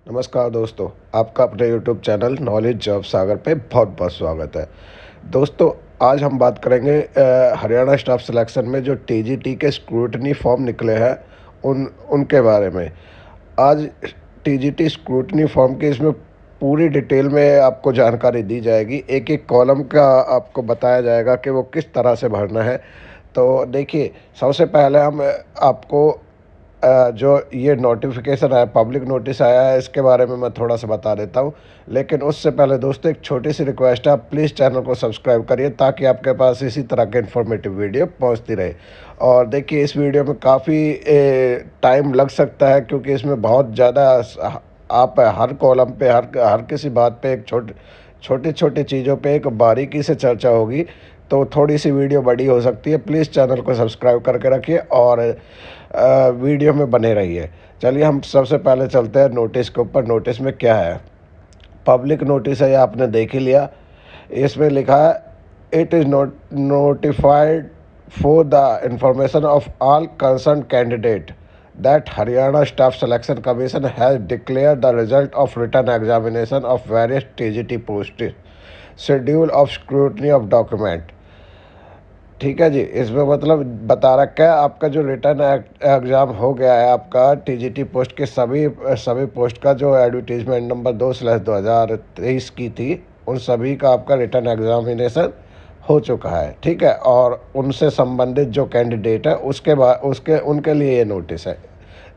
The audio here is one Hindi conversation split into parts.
नमस्कार दोस्तों, आपका अपने यूट्यूब चैनल नॉलेज जॉब सागर पे बहुत बहुत स्वागत है। दोस्तों, आज हम बात करेंगे हरियाणा स्टाफ सिलेक्शन में जो टीजीटी के स्क्रूटनी फॉर्म निकले हैं उनके बारे में। आज टीजीटी स्क्रूटनी फॉर्म की इसमें पूरी डिटेल में आपको जानकारी दी जाएगी। एक एक कॉलम का आपको बताया जाएगा कि वो किस तरह से भरना है। तो देखिए, सबसे पहले हम आपको जो ये नोटिफिकेशन आया, पब्लिक नोटिस आया है, इसके बारे में मैं थोड़ा सा बता देता हूँ। लेकिन उससे पहले दोस्तों एक छोटी सी रिक्वेस्ट है, आप प्लीज़ चैनल को सब्सक्राइब करिए ताकि आपके पास इसी तरह के इन्फॉर्मेटिव वीडियो पहुँचती रहे। और देखिए, इस वीडियो में काफ़ी टाइम लग सकता है क्योंकि इसमें बहुत ज़्यादा आप हर कॉलम पे हर हर किसी बात पे एक छोटी छोटी चीज़ों पे एक बारीकी से चर्चा होगी। तो थोड़ी सी वीडियो बड़ी हो सकती है। प्लीज़ चैनल को सब्सक्राइब करके रखिए और वीडियो में बने रहिए। चलिए, हम सबसे पहले चलते हैं नोटिस के ऊपर। नोटिस में क्या है? पब्लिक नोटिस है, ये आपने देख ही लिया। इसमें लिखा है, it is notified for the information of all concern candidate that Haryana Staff Selection Commission has declared the result of written examination of various TGT posts, schedule of scrutiny of document। ठीक है जी, इसमें मतलब बता रखा है आपका जो रिटर्न एग्ज़ाम हो गया है, आपका टीजीटी पोस्ट के सभी पोस्ट का जो एडवर्टीजमेंट नंबर 2/2023 की थी, उन सभी का आपका रिटर्न एग्जामिनेशन हो चुका है। ठीक है, और उनसे संबंधित जो कैंडिडेट है उसके उनके लिए ये नोटिस है।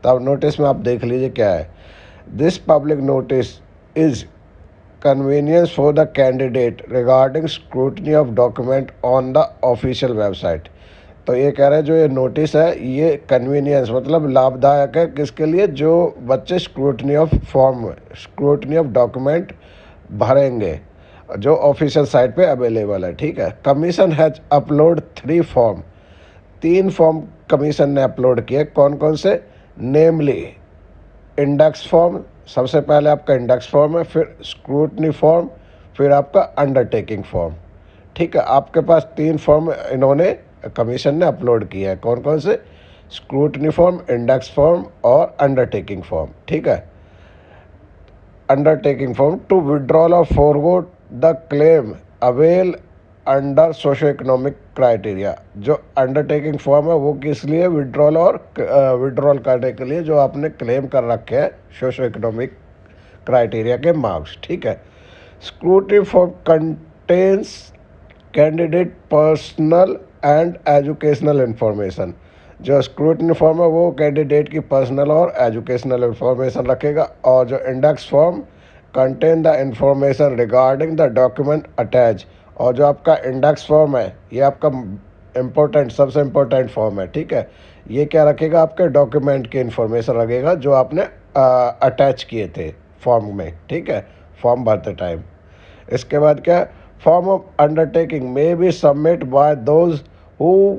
तो अब नोटिस में आप देख लीजिए क्या है। This public notice is convenience for the candidate regarding scrutiny of document on the official website। तो ये कह रहे हैं जो ये नोटिस है ये कन्वीनियंस मतलब लाभदायक है किसके लिए? जो बच्चे स्क्रूटनी ऑफ डॉक्यूमेंट भरेंगे जो ऑफिशियल साइट पे अवेलेबल है। ठीक है, commission has upload 3 form, 3 form commission ने अपलोड किए। कौन कौन से? नेमली इंडेक्स फॉर्म, सबसे पहले आपका इंडेक्स फॉर्म है, फिर स्क्रूटनी फॉर्म, फिर आपका अंडरटेकिंग फॉर्म। ठीक है, आपके पास 3 फॉर्म इन्होंने कमीशन ने अपलोड किया है। कौन कौन से? स्क्रूटनी फॉर्म, इंडेक्स फॉर्म और अंडरटेकिंग फॉर्म। ठीक है, अंडरटेकिंग फॉर्म टू विड्रॉल और forgo the claim avail under socio economic criteria. जो अंडरटेकिंग फॉर्म है वो किस लिए? विड्रॉल करने के लिए जो आपने क्लेम कर रखे हैं सोशो इकोनॉमिक क्राइटेरिया के मार्क्स। ठीक है, scrutiny form contains candidate personal and educational information. जो स्क्रूटनी फॉर्म है वो कैंडिडेट की पर्सनल और एजुकेशनल इंफॉर्मेशन रखेगा। और जो index form contain the information regarding the document attach. और जो आपका इंडेक्स फॉर्म है ये आपका सबसे इम्पोर्टेंट फॉर्म है। ठीक है, ये क्या रखेगा? आपके डॉक्यूमेंट की इंफॉर्मेशन रखेगा जो आपने अटैच किए थे फॉर्म में। ठीक है, फॉर्म भरते टाइम। इसके बाद क्या? Form of undertaking may be submit by those who,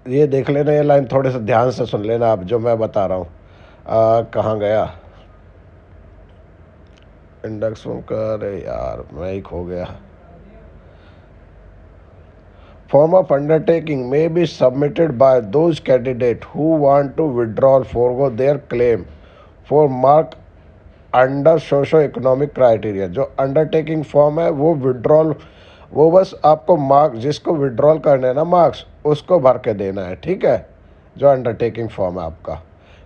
ये देख लेना, ये लाइन थोड़े से ध्यान से सुन लेना आप जो मैं बता रहा हूँ। कहाँ गया इंडेक्स फॉर्म का? अरे यार, मैं ही खो गया। Form of undertaking may be submitted by those candidates who want to withdraw or forego their claim for mark under socio economic criteria. जो अंडरटेकिंग फॉर्म है वो बस आपको मार्क्स, जिसको विड्रॉल करने हैं ना मार्क्स, उसको भर के देना है। ठीक है, जो अंडरटेकिंग फॉर्म है आपका।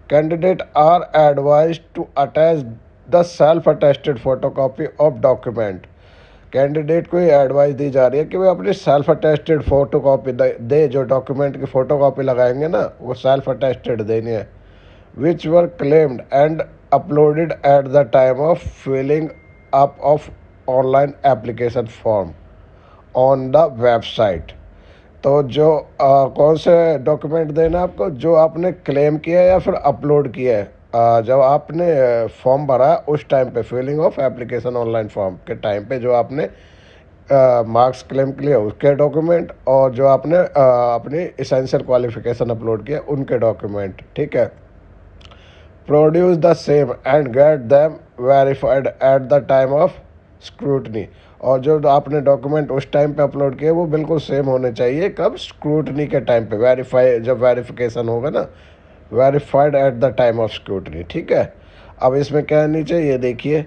Candidate are advise to attach the self attested photocopy of document. Candidate को ये एडवाइस दी जा रही है कि वे अपनी सेल्फ अटेस्टेड फ़ोटोकॉपी दे। जो डॉक्यूमेंट की फ़ोटोकॉपी लगाएंगे ना वो सेल्फ अटेस्टेड देनी है। Which were claimed and uploaded at the time of filling up of online application form on the website. तो जो कौन से डॉक्यूमेंट देना आपको? जो आपने क्लेम किया है या फिर अपलोड किया है जब आपने फॉर्म भरा उस टाइम पे, filling of application online form के टाइम पे जो आपने मार्क्स क्लेम किए उसके डॉक्यूमेंट, और जो आपने अपनी एसेंशियल क्वालिफिकेशन अपलोड किया उनके डॉक्यूमेंट। ठीक है, produce the same and get them verified eight the time of scrutiny. और जो आपने डॉक्यूमेंट उस टाइम पे अपलोड किए वो बिल्कुल सेम होने चाहिए। कब? स्क्रूटनी के टाइम पे, जब वेरिफिकेशन होगा ना, verified eight the time of scrutiny. ठीक है, अब इसमें क्या है नीचे ये देखिए,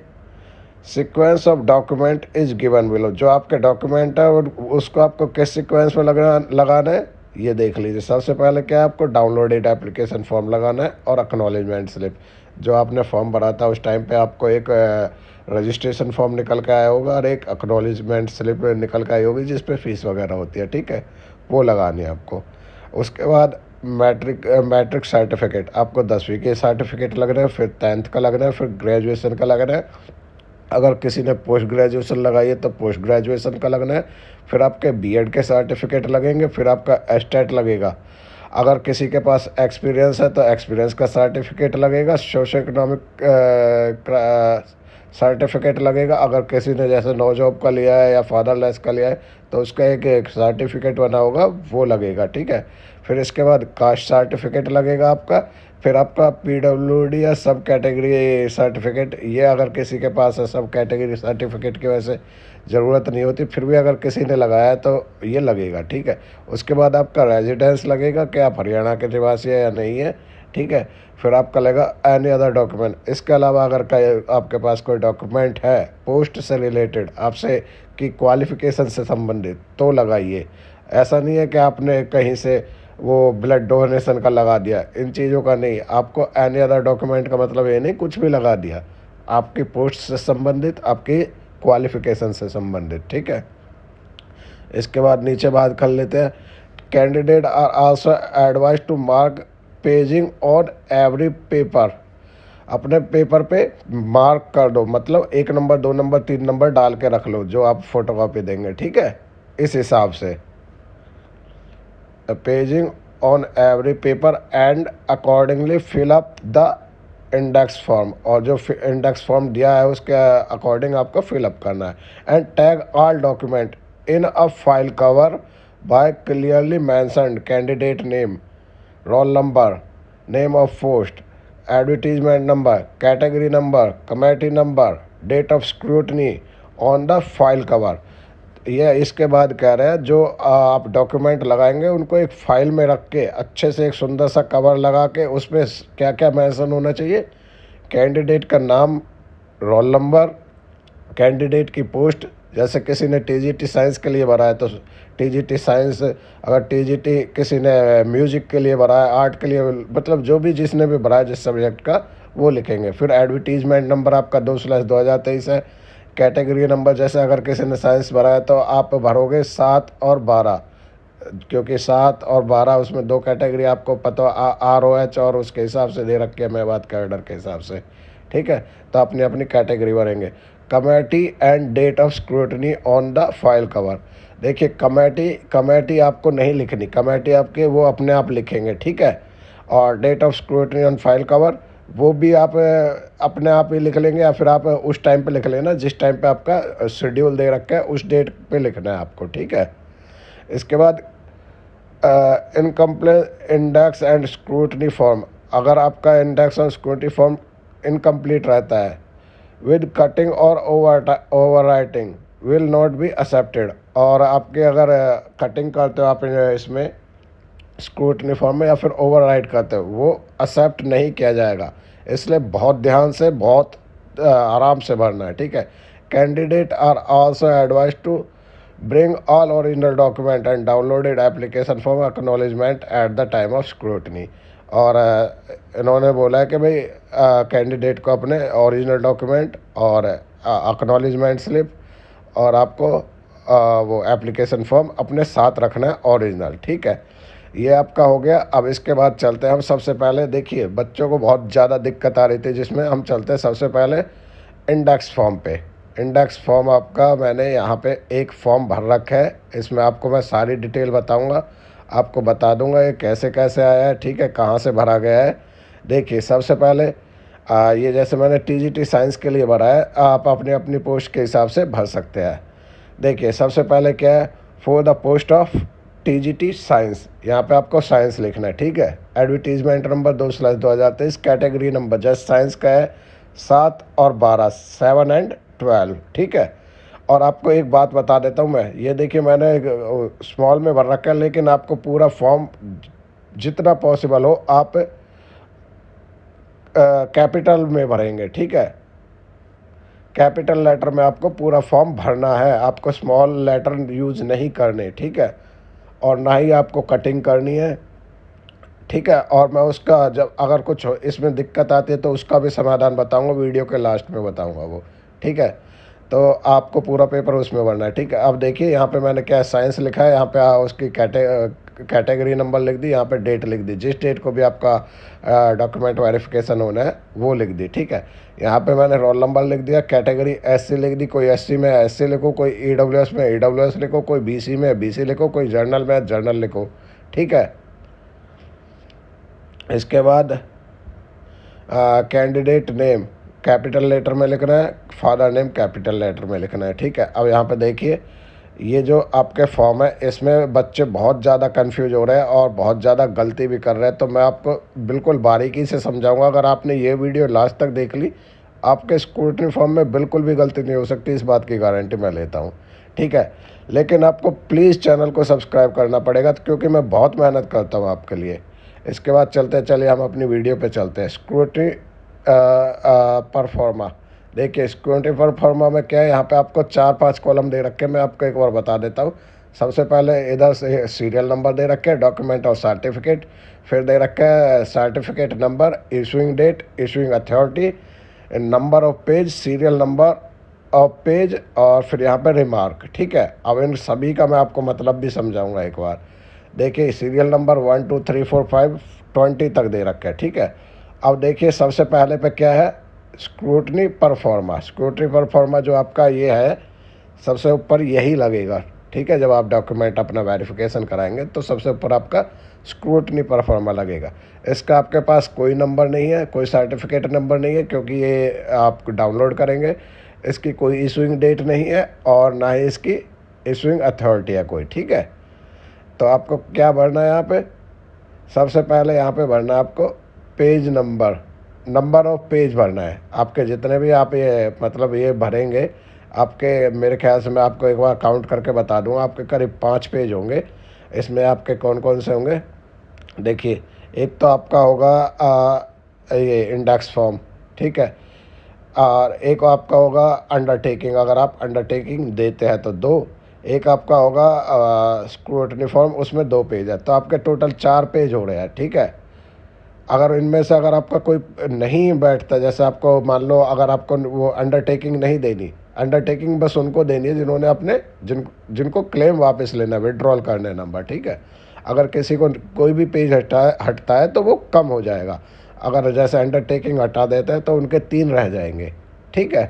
sequence of document is given below. जो आपके डॉक्यूमेंट है और उसको आपको किस सीक्वेंस में लगाना है ये देख लीजिए। सबसे पहले क्या है, आपको डाउनलोडेड एप्लीकेशन फॉर्म लगाना है और एक्नॉलेजमेंट स्लिप। जो आपने फॉर्म भरा था उस टाइम पे आपको एक रजिस्ट्रेशन फॉर्म निकल के आया होगा और एक एक्नॉलेजमेंट स्लिप निकल के आई होगी जिस पे फीस वगैरह होती है, ठीक है, वो लगानी है आपको। उसके बाद मैट्रिक सर्टिफिकेट, आपको 10वीं के सर्टिफिकेट लग रहे हैं, फिर 10th का लग रहा है, फिर ग्रेजुएशन का लग रहा है। अगर किसी ने पोस्ट ग्रेजुएशन लगाई है तो पोस्ट ग्रेजुएशन का लगना है। फिर आपके बीएड के सर्टिफिकेट लगेंगे, फिर आपका एस्टेट लगेगा। अगर किसी के पास एक्सपीरियंस है तो एक्सपीरियंस का सर्टिफिकेट लगेगा। सोशो इकोनॉमिक सर्टिफिकेट लगेगा। अगर किसी ने जैसे नो जॉब का लिया है या फादरलेस का लिया है तो उसका एक सर्टिफिकेट बना होगा, वो लगेगा, ठीक है। फिर इसके बाद कास्ट सर्टिफिकेट लगेगा आपका। फिर आपका पीडब्ल्यूडी या सब कैटेगरी सर्टिफिकेट, ये अगर किसी के पास है, सब कैटेगरी सर्टिफिकेट की वजह से ज़रूरत नहीं होती, फिर भी अगर किसी ने लगाया तो ये लगेगा, ठीक है। उसके बाद आपका रेजिडेंस लगेगा कि आप हरियाणा के निवासी है या नहीं है, ठीक है। फिर आपका लगेगा एनी अदर डॉक्यूमेंट। इसके अलावा अगर आपके पास कोई डॉक्यूमेंट है पोस्ट से रिलेटेड, आपसे की क्वालिफ़िकेशन से संबंधित, तो लगाइए। ऐसा नहीं है कि आपने कहीं से वो ब्लड डोनेशन का लगा दिया, इन चीज़ों का नहीं। आपको एनी अदर डॉक्यूमेंट का मतलब ये नहीं कुछ भी लगा दिया, आपकी पोस्ट से संबंधित, आपकी क्वालिफ़िकेशन से संबंधित, ठीक है। इसके बाद नीचे बात कर लेते हैं, candidate are also advise to mark paging on every paper. अपने पेपर पे मार्क कर दो, मतलब 1 नंबर 2 नंबर 3 नंबर डाल के रख लो जो आप फोटोकॉपी देंगे, ठीक है। इस हिसाब से paging on every paper and accordingly fill up the index form. और जो इंडेक्स फॉर्म दिया है उसके अकॉर्डिंग आपको फिलअप करना है। And tag all document in a file cover by clearly mentioned candidate name, roll number, name of post, advertisement number, category number, committee number, date of scrutiny on the file cover. ये इसके बाद कह रहे हैं जो आप डॉक्यूमेंट लगाएंगे उनको एक फ़ाइल में रख के अच्छे से एक सुंदर सा कवर लगा के उसमें क्या क्या मेंशन होना चाहिए, कैंडिडेट का नाम, रोल नंबर, कैंडिडेट की पोस्ट। जैसे किसी ने टीजीटी साइंस के लिए भरा है तो टीजीटी साइंस, अगर टीजीटी किसी ने म्यूजिक के लिए भरा है, आर्ट के लिए, मतलब जो भी जिसने भी भरा है जिस सब्जेक्ट का, वो लिखेंगे। फिर एडवर्टीजमेंट नंबर आपका 2/2023 है। कैटेगरी नंबर, जैसे अगर किसी ने साइंस भरा है तो आप भरोगे 7 और 12, क्योंकि 7 और 12 उसमें 2 कैटेगरी आपको पता ROH और उसके हिसाब से दे रखे हैं, मैं बात कैडर के हिसाब से, ठीक है। तो अपनी अपनी कैटेगरी भरेंगे। Committee and date of scrutiny on the file cover. देखिए कमेटी आपको नहीं लिखनी, कमेटी आपके वो अपने आप लिखेंगे, ठीक है। और date of scrutiny on file cover वो भी आप अपने आप ही लिख लेंगे, या फिर आप उस टाइम पे लिख लेना जिस टाइम पे आपका शेड्यूल दे रखा है, उस डेट पे लिखना है आपको, ठीक है। इसके बाद incomplete index and scrutiny form. अगर आपका इंडेक्स और स्क्रूटनी फॉर्म इनकम्प्लीट रहता है विद कटिंग और over writing will not be accepted. और आपके अगर कटिंग करते हो आप इसमें स्क्रूटनी फॉर्म में या फिर ओवर राइट करते हो, वो एक्सेप्ट नहीं किया जाएगा। इसलिए बहुत ध्यान से, बहुत आराम से भरना है, ठीक है। Candidate are also advise to bring all original document and downloaded application form acknowledgement at the time of scrutiny. और इन्होंने बोला है कि भाई कैंडिडेट को अपने ओरिजिनल डॉक्यूमेंट और एक्नॉलेजमेंट स्लिप और आपको वो एप्लीकेशन फॉर्म अपने साथ रखना है ओरिजिनल, ठीक है। ये आपका हो गया। अब इसके बाद चलते हैं हम, सबसे पहले देखिए बच्चों को बहुत ज़्यादा दिक्कत आ रही थी, जिसमें हम चलते हैं सबसे पहले इंडेक्स फॉर्म पे। इंडेक्स फॉर्म आपका मैंने यहाँ पे एक फॉर्म भर रखा है, इसमें आपको मैं सारी डिटेल बताऊँगा, आपको बता दूँगा ये कैसे कैसे आया है, ठीक है, कहाँ से भरा गया है। देखिए सबसे पहले ये जैसे मैंने टीजीटी साइंस के लिए भरा है, आप अपनी अपनी पोस्ट के हिसाब से भर सकते हैं। देखिए सबसे पहले क्या है, for the post of TGT science, यहाँ पे आपको साइंस लिखना है, ठीक है। Advertisement number 2/2023, category number just science का है 7 और 12, 7 एंड 12, ठीक है। और आपको एक बात बता देता हूँ मैं, ये देखिए मैंने स्मॉल में भर रखा है, लेकिन आपको पूरा फॉर्म जितना पॉसिबल हो आप कैपिटल में भरेंगे, ठीक है। कैपिटल लेटर में आपको पूरा फॉर्म भरना है, आपको स्मॉल लेटर यूज़ नहीं करने, ठीक है। और ना ही आपको कटिंग करनी है, ठीक है। और मैं उसका जब अगर कुछ इसमें दिक्कत आती है तो उसका भी समाधान बताऊंगा, वीडियो के लास्ट में बताऊंगा वो, ठीक है। तो आपको पूरा पेपर उसमें भरना है, ठीक है। अब देखिए यहाँ पे मैंने क्या साइंस लिखा है, यहाँ पे उसकी कैटेगरी नंबर लिख दी, यहाँ पे डेट लिख दी, जिस डेट को भी आपका डॉक्यूमेंट वेरिफिकेशन होना है वो लिख दी, ठीक है। यहाँ पे मैंने रोल नंबर लिख दिया, कैटेगरी एससी लिख दी, कोई एससी में एससी लिखो, कोई ईडब्ल्यूएस में ईडब्ल्यूएस लिखो, कोई बीसी में बीसी लिखो, कोई जर्नल में जर्नल लिखो, ठीक है। इसके बाद कैंडिडेट नेम कैपिटल लेटर में लिखना है, फादर नेम कैपिटल लेटर में लिखना है, ठीक है। अब यहाँ पे देखिए ये जो आपके फॉर्म है इसमें बच्चे बहुत ज़्यादा कंफ्यूज हो रहे हैं और बहुत ज़्यादा गलती भी कर रहे हैं, तो मैं आपको बिल्कुल बारीकी से समझाऊंगा। अगर आपने ये वीडियो लास्ट तक देख ली, आपके स्क्रूटनी फॉर्म में बिल्कुल भी गलती नहीं हो सकती, इस बात की गारंटी मैं लेता हूँ, ठीक है। लेकिन आपको प्लीज़ चैनल को सब्सक्राइब करना पड़ेगा, क्योंकि मैं बहुत मेहनत करता हूँ आपके लिए। इसके बाद चलिए हम अपनी वीडियो पे चलते हैं। स्क्रूटनी परफॉर्मा, देखिए स्क्रूटनी परफॉर्मा में क्या है, यहाँ पे आपको 4-5 कॉलम दे रखे हैं, मैं आपको एक बार बता देता हूँ। सबसे पहले इधर से सीरियल नंबर दे रखे हैं, डॉक्यूमेंट और सर्टिफिकेट, फिर दे रखा है certificate number, issuing date, issuing authority, number of page, serial number of page, और फिर यहाँ पे रिमार्क, ठीक है। अब इन सभी का मैं आपको मतलब भी समझाऊंगा एक बार। देखिए सीरियल नंबर 1 2 3 4 5 20 तक दे रखे है, ठीक है। अब देखिए सबसे पहले पे क्या है, स्क्रूटनी परफॉर्मा। स्क्रूटनी परफॉर्मा जो आपका ये है सबसे ऊपर यही लगेगा, ठीक है। जब आप डॉक्यूमेंट अपना वेरिफिकेशन कराएंगे तो सबसे ऊपर आपका स्क्रूटनी परफॉर्मा लगेगा। इसका आपके पास कोई नंबर नहीं है, कोई सर्टिफिकेट नंबर नहीं है, क्योंकि ये आप डाउनलोड करेंगे। इसकी कोई इशूइंग डेट नहीं है और ना ही इसकी इशूइंग अथॉरिटी है कोई, ठीक है। तो आपको क्या भरना है यहाँ पे, सबसे पहले यहाँ पे भरना है आपको page number, number of page भरना है। आपके जितने भी आप ये मतलब ये भरेंगे, आपके मेरे ख्याल से मैं आपको एक बार काउंट करके बता दूँगा, आपके करीब 5 पेज होंगे। इसमें आपके कौन कौन से होंगे, देखिए एक तो आपका होगा ये इंडेक्स फॉर्म, ठीक है। और एक आपका होगा अंडरटेकिंग, अगर आप अंडरटेकिंग देते हैं तो 2। एक आपका होगा स्क्रूटनी फॉर्म, उसमें 2 पेज है, तो आपके टोटल 4 पेज हो रहे हैं, ठीक है। अगर इनमें से अगर आपका कोई नहीं बैठता, जैसे आपको मान लो अगर आपको वो अंडरटेकिंग नहीं देनी, अंडरटेकिंग बस उनको देनी है जिन्होंने अपने जिनको क्लेम वापस लेना है, विड्रॉल करने नंबर, ठीक है। अगर किसी को कोई भी पेज हटता है तो वो कम हो जाएगा। अगर जैसे अंडरटेकिंग हटा देते हैं तो उनके 3 रह जाएंगे, ठीक है।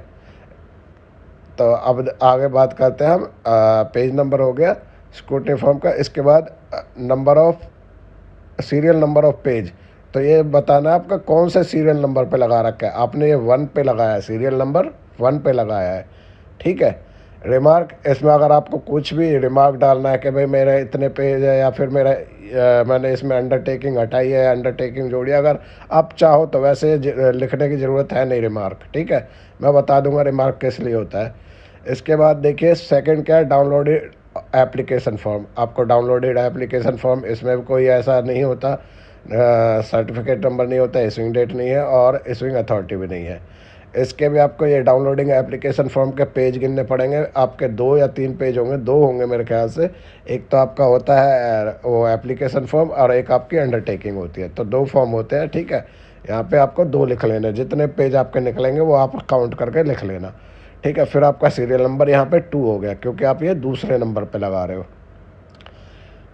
तो अब आगे बात करते हैं हम, पेज नंबर हो गया स्क्रूटनी फॉर्म का। इसके बाद number of serial number of page, तो ये बताना है आपका कौन से सीरियल नंबर पे लगा रखा है। आपने ये 1 पे लगाया है, सीरियल नंबर 1 पे लगाया है, ठीक है। रिमार्क, इसमें अगर आपको कुछ भी रिमार्क डालना है कि भाई मेरे इतने पेज है, या फिर मेरा मैंने इसमें अंडरटेकिंग हटाई है, अंडरटेकिंग जोड़ी, अगर आप चाहो तो वैसे लिखने की ज़रूरत है नहीं रिमार्क, ठीक है। मैं बता दूंगा रिमार्क किस लिए होता है। इसके बाद देखिए सेकंड क्या है, डाउनलोडेड एप्लीकेशन फॉर्म। आपको डाउनलोडेड एप्लीकेशन फॉर्म, इसमें भी कोई ऐसा नहीं होता, सर्टिफिकेट नंबर नहीं होता, इशूइंग डेट नहीं है और इशूइंग अथॉरिटी भी नहीं है। इसके भी आपको ये डाउनलोडिंग एप्लीकेशन फॉर्म के पेज गिनने पड़ेंगे, आपके 2 या 3 पेज होंगे, 2 होंगे मेरे ख्याल से। एक तो आपका होता है वो एप्लीकेशन फॉर्म और एक आपकी अंडरटेकिंग होती है, तो 2 फॉर्म होते हैं, ठीक है। यहाँ पे आपको 2 लिख लेना, जितने पेज आपके निकलेंगे वो आप काउंट करके लिख लेना, ठीक है। फिर आपका सीरियल नंबर यहाँ पे 2 हो गया, क्योंकि आप ये दूसरे नंबर पे लगा रहे हो,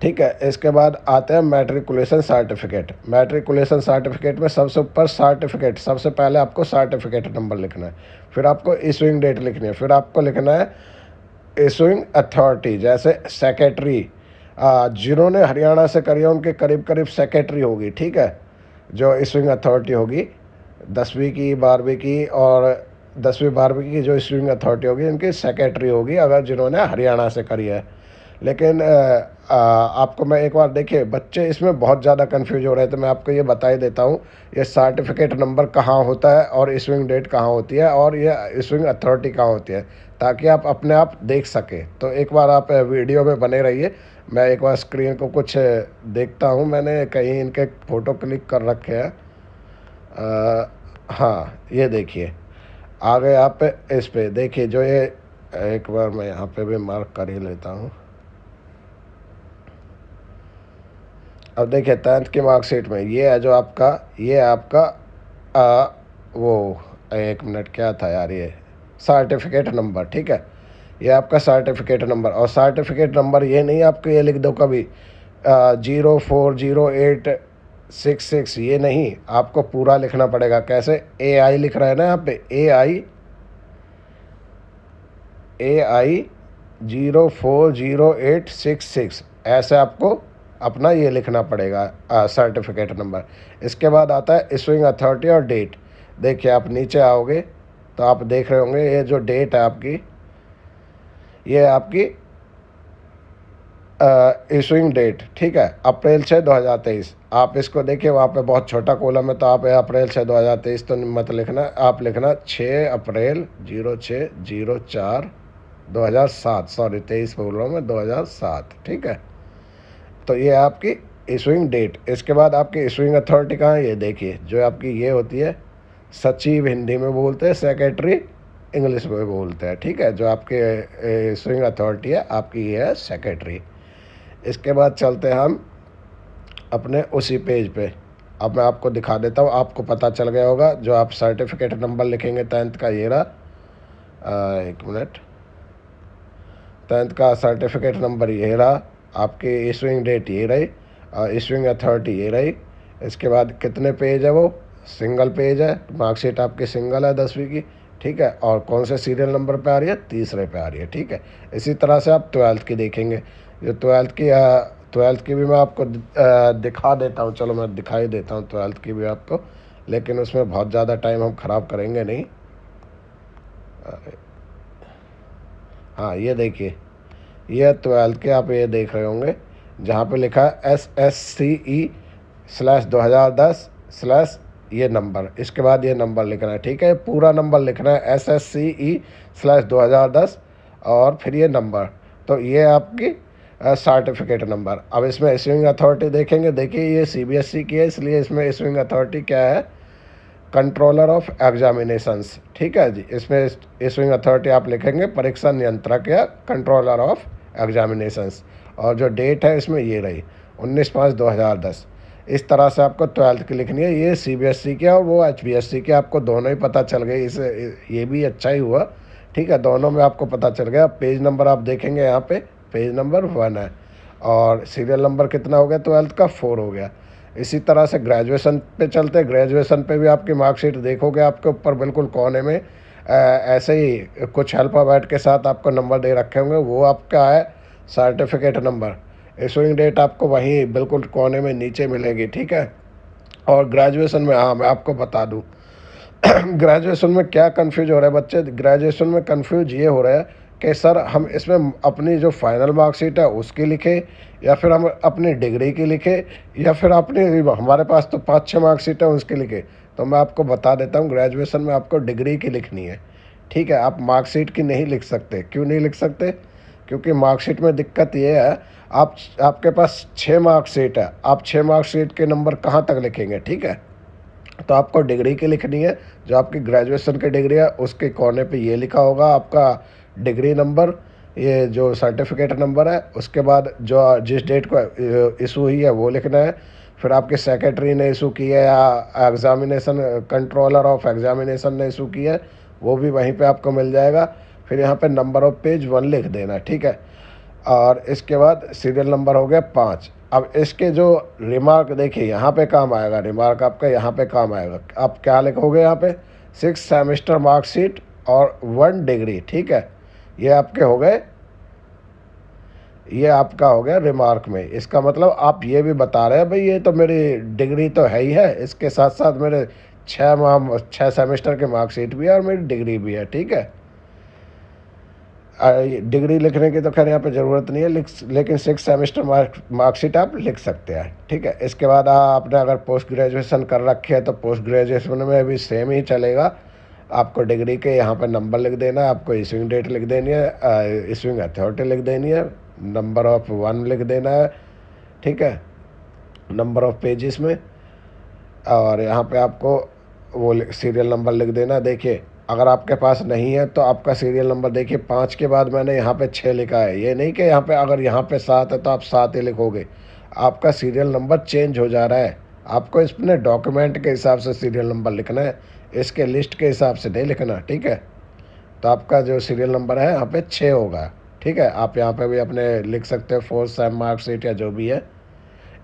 ठीक है। इसके बाद आते हैं मैट्रिकुलेशन सर्टिफिकेट। मैट्रिकुलेशन सर्टिफिकेट में सबसे ऊपर सर्टिफिकेट, सबसे पहले आपको सर्टिफिकेट नंबर लिखना है, फिर आपको इशूइंग डेट लिखनी है, फिर आपको लिखना है इशूइंग अथॉरिटी। जैसे सेक्रेटरी, जिन्होंने हरियाणा से करी है उनके करीब करीब सेक्रेटरी होगी, ठीक है। जो इशूइंग अथॉरिटी होगी 10वीं की 12वीं की और 10वीं 12वीं की जो इशूइंग अथॉरिटी होगी इनकी सेक्रेटरी होगी, अगर जिन्होंने हरियाणा से करी है। लेकिन आपको मैं एक बार, देखिए बच्चे इसमें बहुत ज़्यादा कंफ्यूज हो रहे हैं, तो मैं आपको ये बता ही देता हूँ ये सर्टिफिकेट नंबर कहाँ होता है और इशूइंग डेट कहाँ होती है और ये इशूइंग अथॉरिटी कहाँ होती है, ताकि आप अपने आप देख सकें। तो एक बार आप वीडियो में बने रहिए, मैं एक बार स्क्रीन को कुछ देखता हूँ, मैंने कहीं इनके फ़ोटो क्लिक कर रखे हैं। हाँ ये देखिए आ गए आप इस पे देखिए जो ये, एक बार मैं यहाँ पे भी मार्क कर ही लेता हूँ। अब देखिए 10th की मार्कशीट में ये है जो आपका, ये आपका आ, वो, एक मिनट क्या था यार, ये सर्टिफिकेट नंबर, ठीक है। ये आपका सर्टिफिकेट नंबर, और सर्टिफिकेट नंबर ये नहीं आपको ये लिख दो कभी 040866, ये नहीं, आपको पूरा लिखना पड़ेगा। कैसे? AI लिख रहा है ना यहाँ पे, AI 040866, ऐसे आपको अपना ये लिखना पड़ेगा सर्टिफिकेट नंबर। इसके बाद आता है इशूइंग अथॉरिटी और डेट। देखिए आप नीचे आओगे तो आप देख रहे होंगे ये जो डेट है आपकी, ये आपकी इशूइंग डेट, ठीक है, अप्रैल 6 2023। आप इसको देखिए वहाँ पे बहुत छोटा कॉलम है, तो आप अप्रैल 6 2023 तो मत लिखना, आप लिखना 6 अप्रैल 06/04/2007, सॉरी 23 बोल रहा हूँ मैं, 2007, ठीक है। तो ये आपकी इशूइंग डेट। इसके बाद आपकी इशूइंग अथॉरिटी कहाँ है, ये देखिए जो आपकी ये होती है, सचिव हिंदी में बोलते हैं, सेक्रेटरी इंग्लिश में बोलते हैं, ठीक है। जो आपके इशूइंग अथॉरिटी है आपकी ये है सेक्रेटरी। इसके बाद चलते हैं हम अपने उसी पेज पे। अब मैं आपको दिखा देता हूँ, आपको पता चल गया होगा। जो आप सर्टिफिकेट नंबर लिखेंगे 10th का, ये रहा, एक मिनट, 10th का सर्टिफिकेट नंबर ये रहा, आपकी इशूइंग डेट ये रही, और इशूइंग अथॉरिटी ये रही। इसके बाद कितने पेज है, वो सिंगल पेज है, मार्कशीट आपकी सिंगल है 10वीं की, ठीक है। और कौन से सीरियल नंबर पे आ रही है, तीसरे पे आ रही है, ठीक है। इसी तरह से आप 12th की देखेंगे। जो 12th की भी मैं आपको दिखा देता हूँ, चलो मैं दिखाई देता हूँ 12th की भी आपको, लेकिन उसमें बहुत ज़्यादा टाइम हम ख़राब करेंगे नहीं। हाँ ये देखिए, ये 12th के आप ये देख रहे होंगे जहाँ पे लिखा है SSCE/2010/ ये नंबर, इसके बाद ये नंबर लिखना है, ठीक है। पूरा नंबर लिखना है SSCE/2010 और फिर ये नंबर। तो ये आपकी सर्टिफिकेट नंबर। अब इसमें इशूइंग अथॉरिटी देखेंगे, देखिए ये CBSE की है, इसलिए इसमें इशूइंग अथॉरिटी क्या है, कंट्रोलर ऑफ एग्जामिनेशंस, ठीक है जी। इसमें इशूइंग अथॉरिटी आप लिखेंगे परीक्षा नियंत्रक या कंट्रोलर ऑफ एग्जामिनेशंस। और जो डेट है इसमें ये रही 19/5/2010। इस तरह से आपको 12th की लिखनी है। ये CBSE की और वो HBSE की, आपको दोनों ही पता चल गए, इसे ये भी अच्छा ही हुआ, ठीक है, दोनों में आपको पता चल गया। पेज नंबर आप देखेंगे यहाँ पे, पेज नंबर 1 है, और सीरियल नंबर कितना हो गया 12th का, 4 हो गया। इसी तरह से ग्रेजुएशन पे चलते, ग्रेजुएशन पे भी आपकी मार्कशीट देखोगे, आपके ऊपर बिल्कुल कोने में ऐसे ही कुछ अल्फ़ाबेट के साथ आपको नंबर दे रखे होंगे, वो आपका है सर्टिफिकेट नंबर। इशूइंग डेट आपको वहीं बिल्कुल कोने में नीचे मिलेगी, ठीक है। और ग्रेजुएशन में, हाँ मैं आपको बता दूँ ग्रेजुएशन में क्या कंफ्यूज हो रहा है बच्चे, ग्रेजुएशन में कंफ्यूज ये हो रहा है कि सर हम इसमें अपनी जो फाइनल मार्कशीट है उसकी लिखे, या फिर हम अपनी डिग्री की लिखे, या फिर अपनी, हमारे पास तो 5 6 मार्कशीट है उसकी लिखे। तो मैं आपको बता देता हूँ, ग्रेजुएशन में आपको डिग्री की लिखनी है, ठीक है। आप मार्कशीट की नहीं लिख सकते। क्यों नहीं लिख सकते? क्योंकि मार्कशीट में दिक्कत ये है, आपके पास 6 मार्कशीट है, आप 6 मार्कशीट के नंबर कहाँ तक लिखेंगे, ठीक है। तो आपको डिग्री की लिखनी है, जो आपकी ग्रेजुएशन की डिग्री है उसके कोने पे ये लिखा होगा आपका डिग्री नंबर, ये जो सर्टिफिकेट नंबर है। उसके बाद जो जिस डेट को इशू हुई है वो लिखना है। फिर आपके सेक्रेटरी ने इशू की है या एग्जामिनेशन कंट्रोलर ऑफ एग्जामिनेशन ने इशू की है, वो भी वहीं पे आपको मिल जाएगा। फिर यहाँ पे नंबर ऑफ पेज 1 लिख देना, ठीक है। और इसके बाद सीरियल नंबर हो गया 5। अब इसके जो रिमार्क देखिए यहाँ पे काम आएगा, रिमार्क आपका यहाँ पे काम आएगा। आप क्या लिखोगे यहाँ पे, 6 सेमेस्टर मार्कशीट और 1 डिग्री, ठीक है। ये आपके हो गए, ये आपका हो गया रिमार्क में। इसका मतलब आप ये भी बता रहे हैं भाई ये तो मेरी डिग्री तो है ही है, इसके साथ साथ मेरे 6 सेमेस्टर के मार्कशीट भी है और मेरी डिग्री भी है, ठीक है। डिग्री लिखने की तो खैर यहाँ पे ज़रूरत नहीं है, लेकिन 6 सेमेस्टर मार्कशीट आप लिख सकते हैं, ठीक है। इसके बाद आपने अगर पोस्ट ग्रेजुएशन कर रखे है तो पोस्ट ग्रेजुएशन में भी सेम ही चलेगा। आपको डिग्री के यहाँ पे नंबर लिख देना है, आपको इशूइंग डेट लिख देनी है, इशूइंग अथॉरिटी लिख देनी है, नंबर ऑफ 1 लिख देना है, ठीक है, नंबर ऑफ पेजेस में। और यहाँ पे आपको वो सीरियल नंबर लिख देना। देखिए अगर आपके पास नहीं है तो आपका सीरियल नंबर देखिए 5 के बाद मैंने यहाँ पे 6 लिखा है। ये नहीं कि यहाँ पे अगर यहाँ पे 7 है तो आप 7 ही लिखोगे, आपका सीरियल नंबर चेंज हो जा रहा है। आपको इसमें डॉक्यूमेंट के हिसाब से सीरियल नंबर लिखना है, इसके लिस्ट के हिसाब से नहीं लिखना, ठीक है। तो आपका जो सीरियल नंबर है यहाँ पे 6 होगा, ठीक है। आप यहाँ पे भी अपने लिख सकते हो 4th सेम मार्कशीट या जो भी है।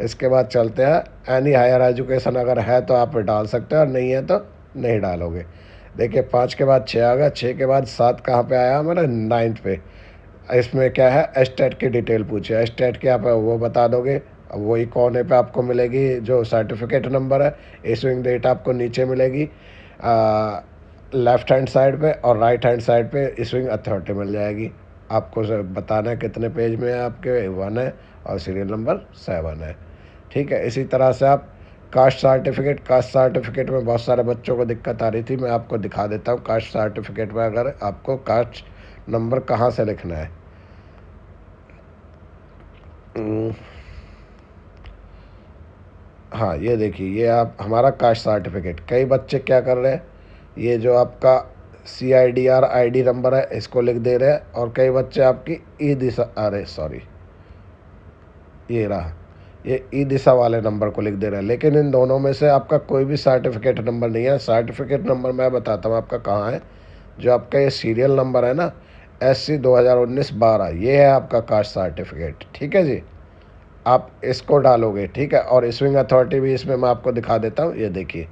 इसके बाद चलते हैं एनी हायर एजुकेशन, अगर है तो आप डाल सकते हो और नहीं है तो नहीं डालोगे। देखिए 5 के बाद 6 आ गया, 6 के बाद 7 कहाँ पे आया हमारा 9th पे। इसमें क्या है एस्टेट की डिटेल पूछे, एस्टेट की आप वो बता दोगे। अब वही कोने पे आपको मिलेगी जो सर्टिफिकेट नंबर है, इशूइंग डेट आपको नीचे मिलेगी लेफ़्ट हैंड साइड पे, और राइट हैंड साइड पे इशूइंग अथॉरिटी मिल जाएगी। आपको बताना है कितने पेज में है, आपके 1 है और सीरियल नंबर 7 है, ठीक है। इसी तरह से आप कास्ट सर्टिफिकेट में बहुत सारे बच्चों को दिक्कत आ रही थी, मैं आपको दिखा देता हूँ। कास्ट सर्टिफिकेट में अगर आपको कास्ट नंबर कहाँ से लिखना है, हाँ ये देखिए, ये आप हमारा कास्ट सर्टिफिकेट। कई बच्चे क्या कर रहे हैं, ये जो आपका CIDR ID नंबर है इसको लिख दे रहे हैं, और कई बच्चे आपकी ई दिशा, अरे सॉरी ये रहा, ये ई दिशा वाले नंबर को लिख दे रहे हैं। लेकिन इन दोनों में से आपका कोई भी सर्टिफिकेट नंबर नहीं है। सर्टिफिकेट नंबर मैं बताता हूँ आपका कहाँ है। जो आपका ये सीरियल नंबर है ना SC 2019-12, ये है आपका कास्ट सर्टिफिकेट, ठीक है जी। आप इसको डालोगे, ठीक है। और इशूइंग अथॉरिटी भी इसमें मैं आपको दिखा देता हूँ। ये देखिए,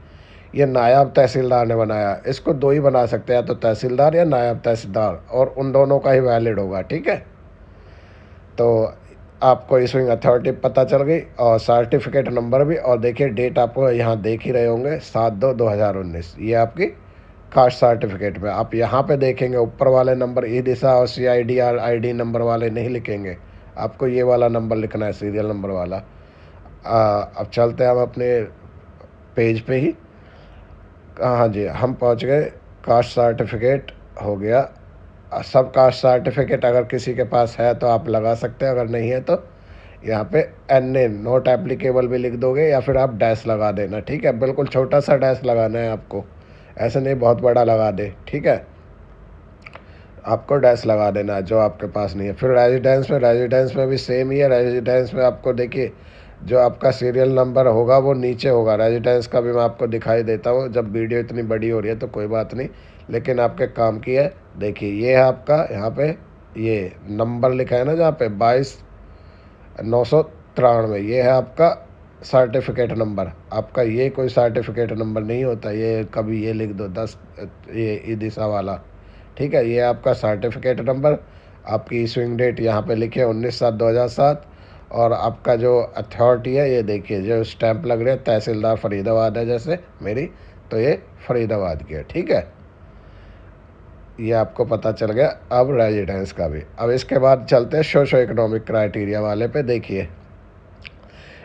ये नायब तहसीलदार ने बनाया। इसको 2 ही बना सकते हैं, या तो तहसीलदार या नायब तहसीलदार, और उन दोनों का ही वैलिड होगा, ठीक है। तो आपको इशूइंग अथॉरिटी पता चल गई और सर्टिफिकेट नंबर भी। और देखिए डेट आपको यहाँ देख ही रहे होंगे 7/2/2019, ये आपकी कास्ट सर्टिफिकेट में। आप यहाँ पे देखेंगे ऊपर वाले नंबर ई दिशा और CIDR ID नंबर वाले नहीं लिखेंगे, आपको ये वाला नंबर लिखना है, सीरियल नंबर वाला। अब चलते हैं हम अपने पेज पे ही। हाँ जी, हम पहुँच गए, कास्ट सर्टिफिकेट हो गया। सब कास्ट सर्टिफिकेट अगर किसी के पास है तो आप लगा सकते हैं, अगर नहीं है तो यहाँ पे NA नॉट एप्लीकेबल भी लिख दोगे, या फिर आप डैश लगा देना, ठीक है। बिल्कुल छोटा सा डैश लगाना है आपको, ऐसे नहीं बहुत बड़ा लगा दे, ठीक है। आपको डैश लगा देना है जो आपके पास नहीं है। फिर रेजिडेंस में भी सेम ही है। रेजिडेंस में आपको देखिए जो आपका सीरियल नंबर होगा वो नीचे होगा। रेजिडेंस का भी मैं आपको दिखाई देता हूँ, जब वीडियो इतनी बड़ी हो रही है तो कोई बात नहीं, लेकिन आपके काम की है। देखिए ये है आपका, यहाँ पे ये नंबर लिखा है ना जहाँ पे 22,993, ये है आपका सर्टिफिकेट नंबर। आपका ये कोई सर्टिफिकेट नंबर नहीं होता, ये कभी ये लिख दो 10, ये ई दिशा वाला, ठीक है। ये आपका सर्टिफिकेट नंबर। आपकी इशूइंग डेट यहाँ पे लिखे 19/7/2007, और आपका जो अथॉरिटी है ये देखिए, जो स्टैंप लग रहा है तहसीलदार फरीदाबाद है, जैसे मेरी, तो ये फरीदाबाद की है, ठीक है। ये आपको पता चल गया। अब रेजिडेंस का भी। अब इसके बाद चलते हैं सोशो इकोनॉमिक क्राइटेरिया वाले पे। देखिए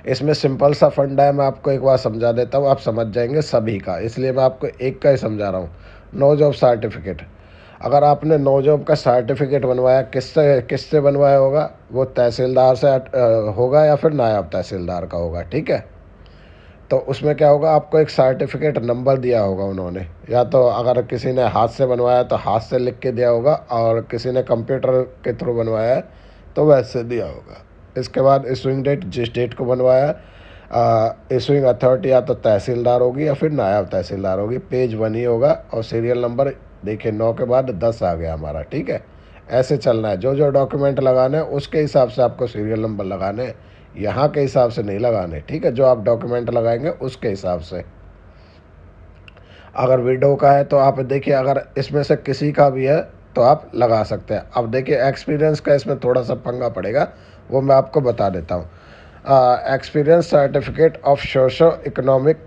इसमें सिंपल सा फंडा है, मैं आपको एक बार समझा देता हूँ, आप समझ जाएंगे सभी का, इसलिए मैं आपको एक का ही समझा रहा हूँ। नो जॉब सर्टिफिकेट, अगर आपने नो जॉब का सर्टिफिकेट बनवाया, किससे किससे बनवाया होगा, वो तहसीलदार से होगा या फिर नायब तहसीलदार का होगा, ठीक है। तो उसमें क्या होगा, आपको एक सर्टिफिकेट नंबर दिया होगा उन्होंने, या तो अगर किसी ने हाथ से बनवाया तो हाथ से लिख के दिया होगा, और किसी ने कंप्यूटर के थ्रू बनवाया है तो वैसे दिया होगा। इसके बाद इशूइंग डेट, जिस डेट को बनवाया, इशूइंग अथॉरिटी या तो तहसीलदार होगी या फिर नायब तहसीलदार होगी। पेज 1 ही होगा, और सीरियल नंबर देखिए 9 के बाद 10 आ गया हमारा, ठीक है। ऐसे चलना है, जो जो डॉक्यूमेंट लगाने हैं उसके हिसाब से आपको सीरियल नंबर लगाने हैं, यहाँ के हिसाब से नहीं लगाने, ठीक है। जो आप डॉक्यूमेंट लगाएंगे उसके हिसाब से। अगर विडो का है तो आप देखिए, अगर इसमें से किसी का भी है तो आप लगा सकते हैं। अब देखिए एक्सपीरियंस का इसमें थोड़ा सा पंगा पड़ेगा, वो मैं आपको बता देता हूँ। Experience certificate of socio economic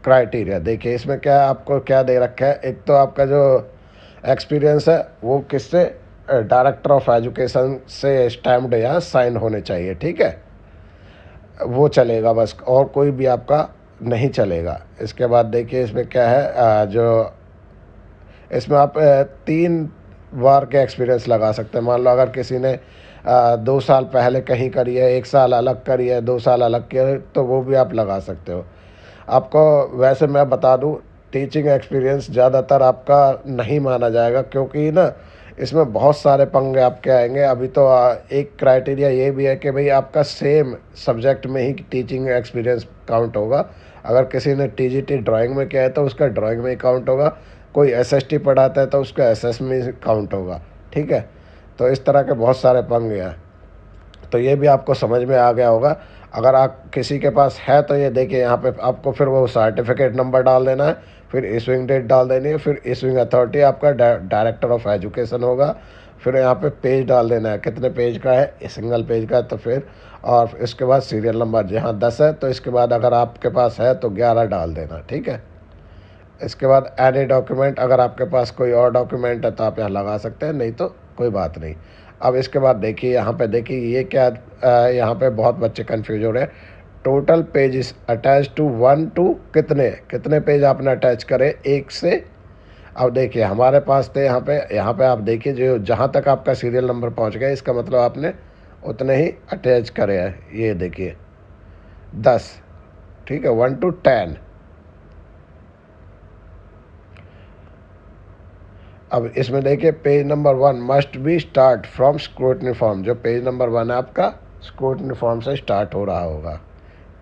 criteria, देखिए इसमें क्या है, आपको क्या दे रखा है। एक तो आपका जो एक्सपीरियंस है वो किससे, डायरेक्टर ऑफ एजुकेशन से स्टैम्प्ड या साइन होने चाहिए, ठीक है, वो चलेगा बस, और कोई भी आपका नहीं चलेगा। इसके बाद देखिए इसमें क्या है, जो इसमें आप 3 बार के एक्सपीरियंस लगा सकते हैं। मान लो अगर किसी ने 2 साल पहले कहीं करी है, 1 साल अलग करी है, 2 साल अलग किया है, तो वो भी आप लगा सकते हो। आपको वैसे मैं बता दूं, टीचिंग एक्सपीरियंस ज़्यादातर आपका नहीं माना जाएगा, क्योंकि ना इसमें बहुत सारे पंगे आपके आएंगे। अभी तो एक क्राइटेरिया ये भी है कि भाई आपका सेम सब्जेक्ट में ही टीचिंग एक्सपीरियंस काउंट होगा। अगर किसी ने टीजीटी ड्राइंग में किया है तो उसका ड्राइंग में ही काउंट होगा, कोई एसएसटी पढ़ाता है तो उसका एसएस में ही काउंट होगा, ठीक है। तो इस तरह के बहुत सारे पंगे हैं, तो ये भी आपको समझ में आ गया होगा। अगर आप किसी के पास है तो ये देखिए, यहाँ पे आपको फिर वो सर्टिफिकेट नंबर डाल देना है, फिर इशूइंग डेट डाल देनी है, फिर इशूइंग अथॉरिटी आपका डायरेक्टर ऑफ एजुकेशन होगा, फिर यहाँ पे पेज डाल देना है, कितने पेज का है, सिंगल पेज का है तो फिर, और इसके बाद सीरियल नंबर जहाँ 10 है तो इसके बाद अगर आपके पास है तो 11 डाल देना, ठीक है। इसके बाद एनी डॉक्यूमेंट, अगर आपके पास कोई और डॉक्यूमेंट है तो आप यहाँ लगा सकते हैं, नहीं तो कोई बात नहीं। अब इसके बाद देखिए यहाँ पे, देखिए ये क्या, यहाँ पे बहुत बच्चे कंफ्यूज हो रहे हैं। Total pages attach to 1 to कितने कितने पेज आपने अटैच करे, 1 से। अब देखिए हमारे पास थे यहाँ पे आप देखिए, जो जहाँ तक आपका सीरियल नंबर पहुँच गया, इसका मतलब आपने उतने ही अटैच करे हैं। ये देखिए 10, ठीक है, 1 to 10। अब इसमें देखिए page number 1 must be start from scrutiny form, जो पेज नंबर 1 है आपका स्क्रूटनी फॉर्म से स्टार्ट हो रहा होगा,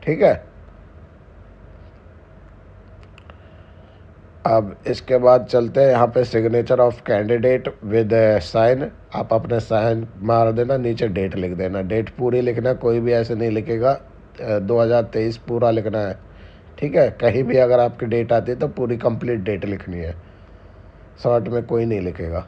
ठीक है। अब इसके बाद चलते हैं यहाँ पे signature of candidate with sign, आप अपने साइन मार देना, नीचे डेट लिख देना, डेट पूरी लिखना, कोई भी ऐसे नहीं लिखेगा, 2023 पूरा लिखना है, ठीक है। कहीं भी अगर आपकी डेट आती है तो पूरी कंप्लीट डेट लिखनी है, शॉर्ट में कोई नहीं लिखेगा।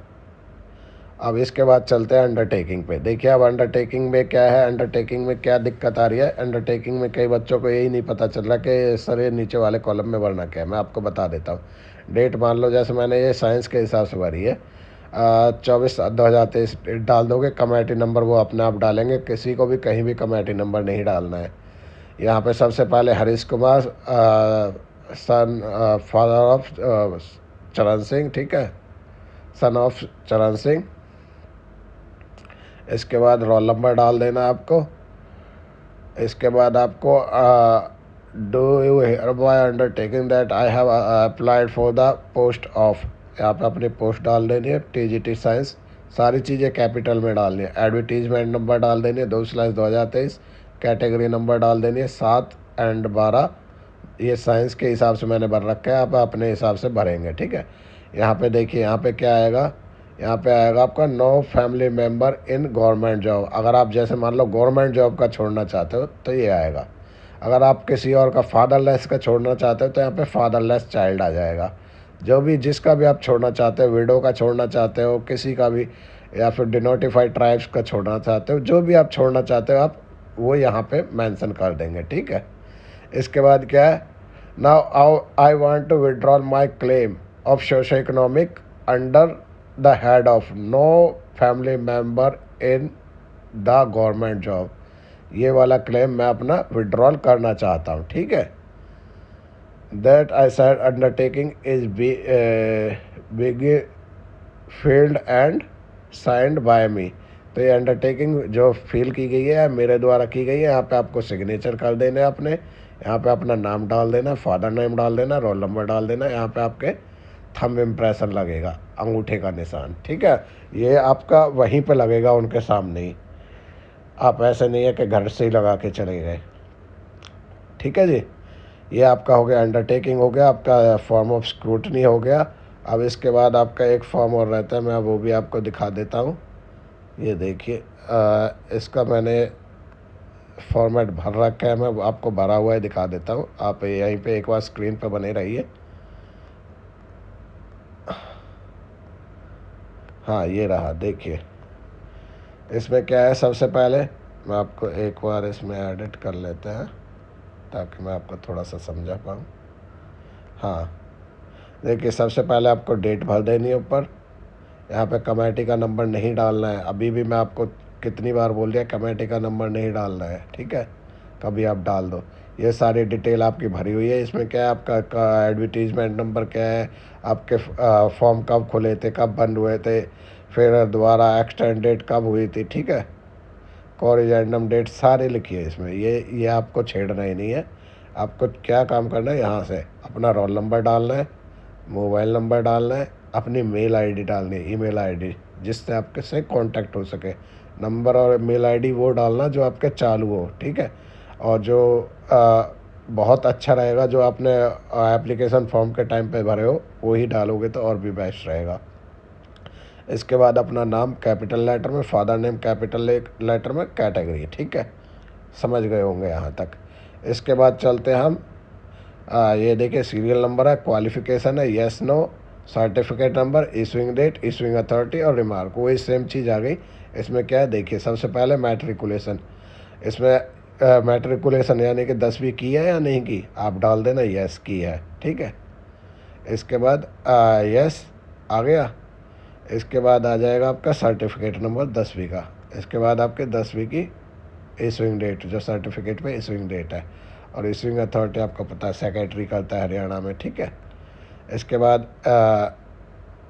अब इसके बाद चलते हैं अंडरटेकिंग पे। देखिए अब अंडरटेकिंग में क्या है, अंडरटेकिंग में क्या दिक्कत आ रही है। अंडरटेकिंग में कई बच्चों को यही नहीं पता चल रहा कि सर ये नीचे वाले कॉलम में भरना क्या है। मैं आपको बता देता हूँ। डेट मान लो जैसे मैंने ये साइंस के हिसाब से भरी है, 24/7/2023 डाल दोगे। कमेटी नंबर वो अपने आप डालेंगे, किसी को भी कहीं भी कमेटी नंबर नहीं डालना है। यहाँ पे सबसे पहले हरीश कुमार, सन फादर ऑफ चरण सिंह, ठीक है, सन ऑफ चरण सिंह। इसके बाद रोल नंबर डाल देना आपको। इसके बाद आपको do you hereby undertaking that I have applied for the post of, यहाँ पे अपनी पोस्ट डाल देनी है, टीजीटी साइंस, सारी चीज़ें कैपिटल में डालनी है। एडवर्टीजमेंट नंबर डाल देनी है 2/2023, कैटेगरी नंबर डाल देनी है 7 और 12। ये साइंस के हिसाब से मैंने भर रखा है, आप अपने हिसाब से भरेंगे, ठीक है। यहाँ पे देखिए, यहाँ पे क्या आएगा, यहाँ पे आएगा आपका no family member in government job. अगर आप जैसे मान लो गवर्नमेंट जॉब का छोड़ना चाहते हो तो ये आएगा। अगर आप किसी और का फादरलेस का छोड़ना चाहते हो तो यहाँ पे फादरलेस चाइल्ड आ जाएगा। जो भी जिसका भी आप छोड़ना चाहते हो, विडो का छोड़ना चाहते हो, किसी का भी, या फिर डिनोटिफाइड ट्राइब्स का छोड़ना चाहते हो, जो भी आप छोड़ना चाहते हो आप वो यहाँ पे मेंशन कर देंगे, ठीक है। इसके बाद क्या है, now I want to withdraw my claim of socio economic under the head of no family member in the government job. ये वाला क्लेम मैं अपना विड्रॉल करना चाहता हूँ, ठीक है। That I said undertaking is big field and signed by me. तो ये अंडरटेकिंग जो फील की गई है, मेरे द्वारा की गई है। यहाँ पे आपको सिग्नेचर कर देना है अपने, यहाँ पे अपना नाम डाल देना, फादर नेम डाल देना, रोल नंबर डाल देना, यहाँ पे आपके थंब इम्प्रेशन लगेगा, अंगूठे का निशान, ठीक है। ये आपका वहीं पे लगेगा उनके सामने ही, आप ऐसे नहीं है कि घर से ही लगा के चले गए, ठीक है जी। ये आपका हो गया अंडरटेकिंग, हो गया आपका फॉर्म ऑफ स्क्रूटनी हो गया। अब इसके बाद आपका एक फॉर्म और रहता है, मैं वो भी आपको दिखा देता हूँ। ये देखिए, इसका मैंने फॉर्मेट भर रखा है, मैं आपको भरा हुआ है दिखा देता हूँ। आप यहीं पे एक बार स्क्रीन पे बने रहिए। हाँ ये रहा, देखिए इसमें क्या है। सबसे पहले मैं आपको एक बार इसमें एडिट कर लेते हैं ताकि मैं आपको थोड़ा सा समझा पाऊँ। हाँ देखिए, सबसे पहले आपको डेट भर देनी है ऊपर। यहाँ पे कमेटी का नंबर नहीं डालना है, अभी भी मैं आपको कितनी बार बोल दिया, कमेटी का नंबर नहीं डालना है, ठीक है। कभी आप डाल दो। ये सारी डिटेल आपकी भरी हुई है। इसमें क्या है, आपका एडवर्टीजमेंट नंबर क्या है, आपके फॉर्म कब खुले थे, कब बंद हुए थे, फिर दोबारा एक्सटेंड डेट कब हुई थी, ठीक है। कॉरिजेंडम डेट सारे लिखिए इसमें। ये आपको छेड़ना ही नहीं है। आपको क्या काम करना है, यहाँ से अपना रोल नंबर डालना है, मोबाइल नंबर डालना है, अपनी मेल आईडी डालनी है, ईमेल आईडी जिससे आपके से कांटेक्ट हो सके। नंबर और मेल आईडी वो डालना जो आपके चालू हो, ठीक है। और जो बहुत अच्छा रहेगा, जो आपने एप्लीकेशन फॉर्म के टाइम पे भरे हो वही डालोगे तो और भी बेस्ट रहेगा। इसके बाद अपना नाम कैपिटल लेटर में, फादर नेम कैपिटल लेटर में, कैटेगरी, ठीक है। समझ गए होंगे यहाँ तक। इसके बाद चलते हैं हम, ये देखिए सीरियल नंबर है, क्वालिफिकेशन है, yes no, certificate number, issuing date, issuing authority और रिमार्क, वही सेम चीज़ आ गई। इसमें क्या है देखिए, सबसे पहले मैट्रिकुलेशन। इसमें मैट्रिकुलेशन यानी कि 10वीं की है या नहीं की, आप डाल देना यस की है, ठीक है। इसके बाद यस आ गया। इसके बाद आ जाएगा आपका सर्टिफिकेट नंबर 10वीं का। इसके बाद आपके 10वीं की इशूइंग डेट, जो सर्टिफिकेट पे इशूइंग डेट है, और इशूइंग अथॉरिटी आपको पता है सेक्रेटरी करता है हरियाणा में, ठीक है। इसके बाद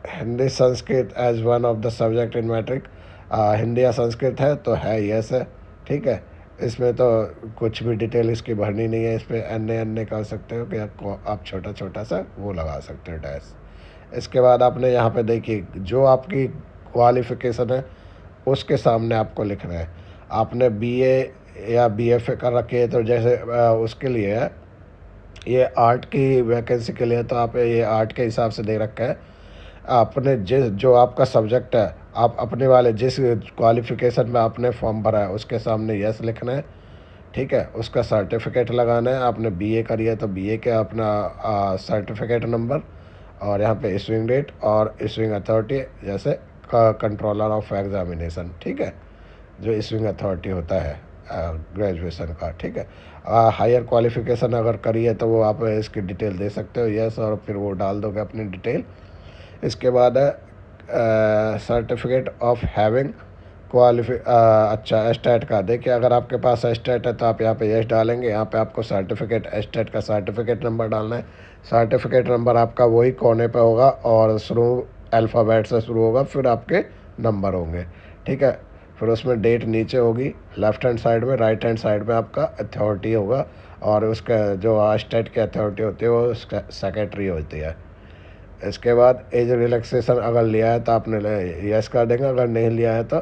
Hindi Sanskrit as one of the subject in matric, Hindi या संस्कृत है तो है यस है, ठीक है। इसमें तो कुछ भी डिटेल इसकी भरनी नहीं है, इस पर एन कर सकते हो कि आप छोटा छोटा सा वो लगा सकते हो डैश। इसके बाद आपने यहाँ पे देखिए जो आपकी क्वालिफ़िकेशन है उसके सामने आपको लिखना है। आपने बीए या बीएफए कर रखी है तो जैसे उसके लिए है, ये आर्ट की वैकेंसी के लिए तो आप ये आर्ट के हिसाब से दे रखा है। आपने जिस जो आपका सब्जेक्ट है, आप अपने वाले जिस क्वालिफ़िकेशन में आपने फॉर्म भरा है उसके सामने यस लिखना है, ठीक है। उसका सर्टिफिकेट लगाना है, आपने बीए करी है तो बीए के अपना सर्टिफिकेट नंबर, और यहाँ पे इशूइंग डेट और इशूइंग अथॉरिटी, जैसे कंट्रोलर ऑफ एग्जामिनेशन, ठीक है, जो इशूइंग अथॉरिटी होता है ग्रेजुएशन का, ठीक है। हायर क्वालिफिकेशन अगर करी है तो वो आप इसकी डिटेल दे सकते हो यस, और फिर वो डाल दोगे अपनी डिटेल। इसके बाद है सर्टिफिकेट ऑफ हैविंग अच्छा स्टेट का। देखिए अगर आपके पास स्टेट है तो आप यहाँ पे यस डालेंगे, यहाँ पे आपको सर्टिफिकेट स्टेट का सर्टिफिकेट नंबर डालना है। सर्टिफिकेट नंबर आपका वही कोने पे होगा और शुरू अल्फ़ाबेट से शुरू होगा, फिर आपके नंबर होंगे, ठीक है। फिर उसमें डेट नीचे होगी लेफ्ट हैंड साइड में, राइट हैंड साइड में आपका अथॉरिटी होगा, और उसका जो स्टेट की अथॉरिटी होती है वो सेक्रेटरी होती है। इसके बाद एज रिलैक्सेशन अगर लिया है तो आपने यस कर देंगे, अगर नहीं लिया है तो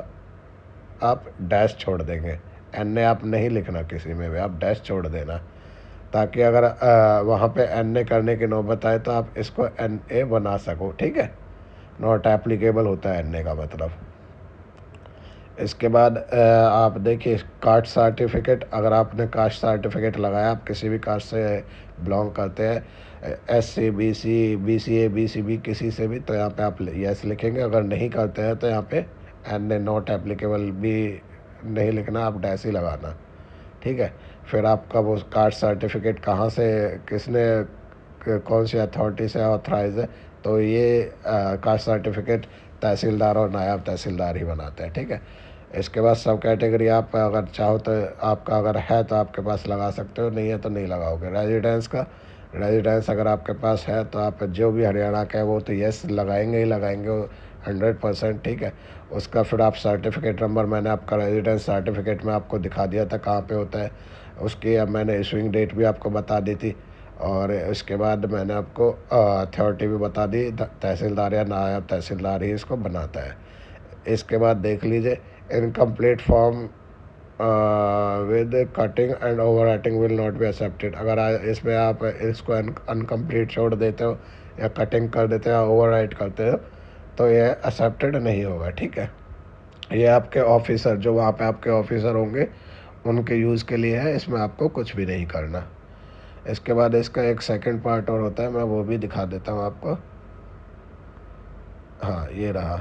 आप डैश छोड़ देंगे। एन ए आप नहीं लिखना किसी में भी, आप डैश छोड़ देना, ताकि अगर वहाँ पे एन ए करने की नौबत आए तो आप इसको एन ए बना सको, ठीक है। नॉट एप्लीकेबल होता है एन ए का मतलब। इसके बाद आप देखिए कास्ट सर्टिफिकेट, अगर आपने कास्ट सर्टिफिकेट लगाया, आप किसी भी कास्ट से बिलोंग करते हैं, SC BC BCA BCB किसी से भी, तो यहाँ पे आप यस लिखेंगे। अगर नहीं करते हैं तो यहाँ पे एन ए नॉट एप्लीकेबल भी नहीं लिखना, आप डैश ही लगाना, ठीक है। फिर आपका वो कास्ट सर्टिफिकेट कहाँ से, किसने कौन सी अथॉरिटी से ऑथराइज है, तो ये कास्ट सर्टिफिकेट तहसीलदार और नायब तहसीलदार ही बनाते हैं, ठीक है। इसके बाद सब कैटेगरी आप अगर चाहो तो आपका अगर है तो आपके पास लगा सकते हो, नहीं है तो नहीं लगाओगे। रेजिडेंस का, रेजिडेंस अगर आपके पास है तो आप जो भी हरियाणा का है वो तो यस लगाएंगे ही लगाएंगे 100%, ठीक है। उसका फिर आप सर्टिफिकेट नंबर, मैंने आपका रेजिडेंस सर्टिफिकेट में आपको दिखा दिया था कहाँ पे होता है, उसकी अब मैंने इशूइंग डेट भी आपको बता दी थी, और इसके बाद मैंने आपको अथॉरिटी भी बता दी, तहसीलदार या नायब तहसीलदार ही इसको बनाता है। इसके बाद देख लीजिए incomplete form with cutting and over writing will not be accepted. अगर इसमें आप इसको अनकम्प्लीट छोड़ देते हो या कटिंग कर देते हो या ओवर राइट करते हो तो ये एक्सेप्टेड नहीं होगा, ठीक है। ये आपके ऑफिसर, जो वहाँ पे आपके ऑफिसर होंगे उनके यूज़ के लिए है, इसमें आपको कुछ भी नहीं करना। इसके बाद इसका एक सेकंड पार्ट और होता है, मैं वो भी दिखा देता हूँ आपको। हाँ ये रहा,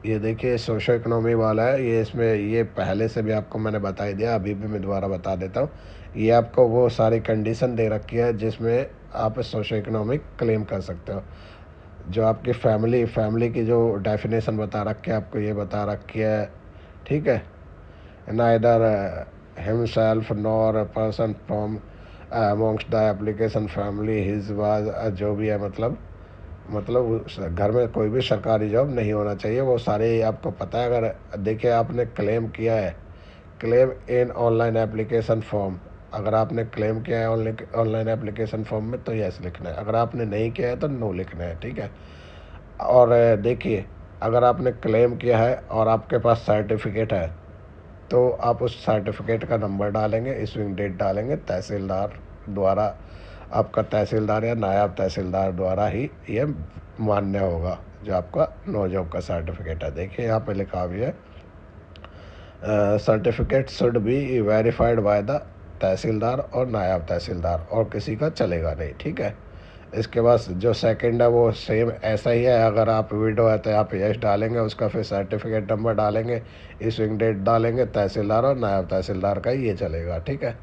ये देखिए सोशो इकोनॉमी वाला है ये, इसमें ये पहले से भी आपको मैंने बता ही दिया, अभी भी मैं दोबारा बता देता हूँ। ये आपको वो सारी कंडीशन दे रखी है जिसमें आप सोशो इकोनॉमिक क्लेम कर सकते हो। जो आपकी फैमिली की जो डेफिनेशन बता रखी है आपको, ये बता रखी है, ठीक है। Neither himself nor a person from amongst the application family his was, जो भी है मतलब घर में कोई भी सरकारी जॉब नहीं होना चाहिए, वो सारे आपको पता है। अगर देखिए आपने क्लेम किया है, claim in online application form, अगर आपने क्लेम किया है ऑनलाइन एप्लीकेशन फॉर्म में तो यस लिखना है, अगर आपने नहीं किया है तो नो लिखना है, ठीक है। और देखिए, अगर आपने क्लेम किया है और आपके पास सर्टिफिकेट है तो आप उस सर्टिफिकेट का नंबर डालेंगे, इशूइंग डेट डालेंगे, तहसीलदार द्वारा, आपका तहसीलदार या नायब तहसीलदार द्वारा ही ये मान्य होगा जो आपका नो जॉब का सर्टिफिकेट है। देखिए यहाँ पे लिखा भी है, certificate should be verified by the tehsildar और नायब तहसीलदार, और किसी का चलेगा नहीं, ठीक है। इसके बाद जो सेकंड है वो सेम ऐसा ही है, अगर आप विडो है तो आप यस डालेंगे, उसका फिर सर्टिफिकेट नंबर डालेंगे, इशूइंग डेट डालेंगे, तहसीलदार और नायब तहसीलदार का ये चलेगा, ठीक है।